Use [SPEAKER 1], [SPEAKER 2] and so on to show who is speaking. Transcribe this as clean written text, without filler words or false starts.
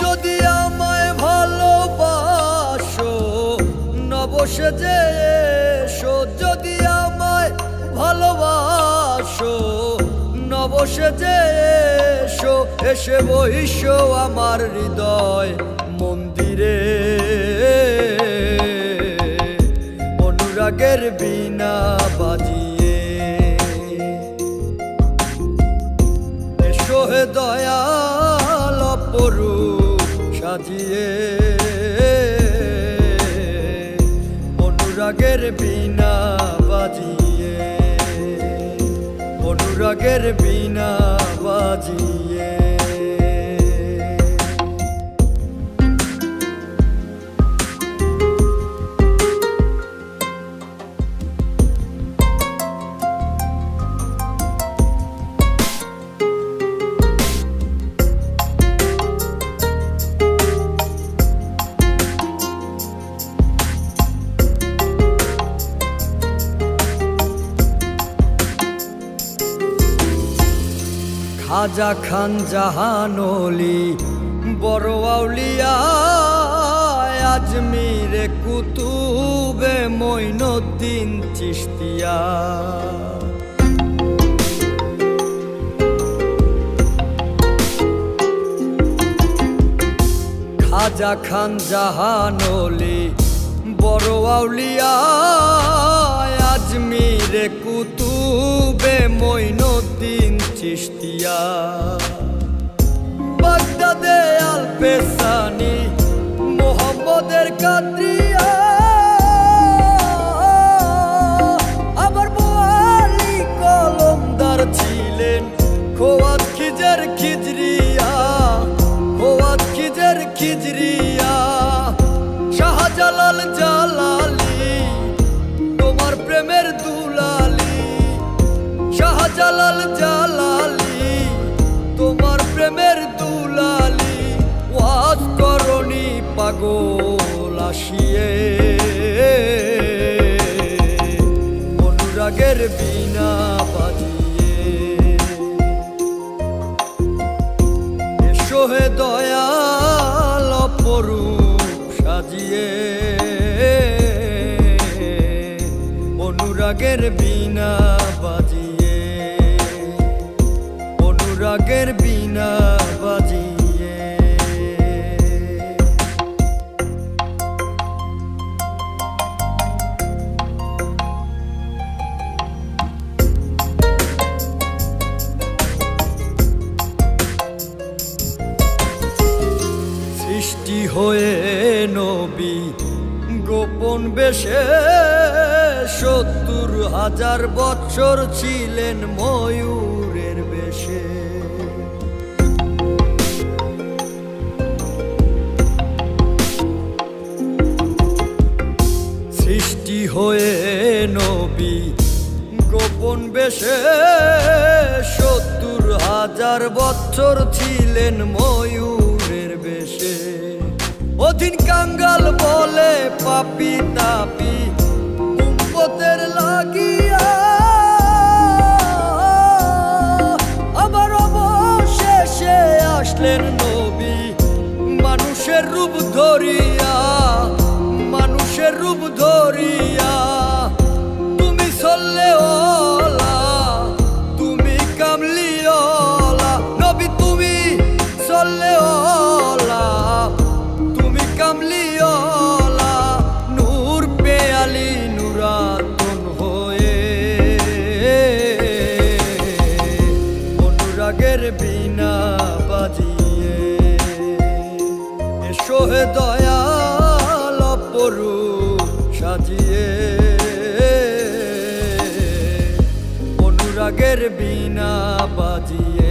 [SPEAKER 1] যদি আমায় ভালোবাসো নবসেজে এসো, যদি আমায় ভালোবাসো নবসেজে এসো, এসে বইসো আমার হৃদয় মন্দিরে, অনুরাগের বীণা বাজিয়ে। এসো হে দয়াল অপরূপ সাজিয়ে, অনুরাগের বীণা বাজিয়ে, অনুরাগের বীণা বাজিয়ে। খাজা খান জাহান ওলি বড় আউলিয়া, আজমিরে কুতুবে মঈনুদ্দিন চিশতিয়া। খাজা খান জাহান ওলি বড় আউলিয়া, আজমিরে কুতুবে মঈনুদ্দিন চিশতিয়া। বাগদাদে আল-পেসানি মোহাম্মদের কাদরিয়া, আবার বোয়ালি কলমদার ছিলেন খোয়াত খিজের খিজরিয়া, খোয়াত খিজের খিজরিয়া। শাহজালাল জালালি তোমার প্রেমের দুলালি, শাহজালাল জালালি তোমার প্রেমের দুলালি। ওয়াজ করনি পাগল আসিয়ে, অনুরাগের বীণা বাজিয়ে। এসো হে দয়াল অপরূপ সাজিয়ে, অনুরাগের বীণা বাজিয়ে, অনুরাগের বীণা বাজিয়ে। সৃষ্টি হয়ে নবী গোপন বেশে ৭০,০০০ বছর ছিলেন ময়ূরের বেশে। সৃষ্টি হয়ে নবী গোপন বেশে ৭০,০০০ বছর ছিলেন ময়ূরের বেশে। অধীন কাঙ্গাল বলে পাপি তাপি উম্মতের লাগিয়া, আবার অবশেষে আসলেন নবী মানুষের রূপ ধরিয়া, মানুষের রূপ ধরিয়া। তুমি সল্লে ওলা, তুমি কামলি ওলা, নবী তুমি সল্লে ওলা, তুমি কামলি ওলা। নূর পেয়ালি নুরাতন হয়ে, অনুরাগের বীণা বাজিয়ে। এসো হে দয়াল অপরূপ সাজিয়ে, সোহাগের বিনা বাজিয়ে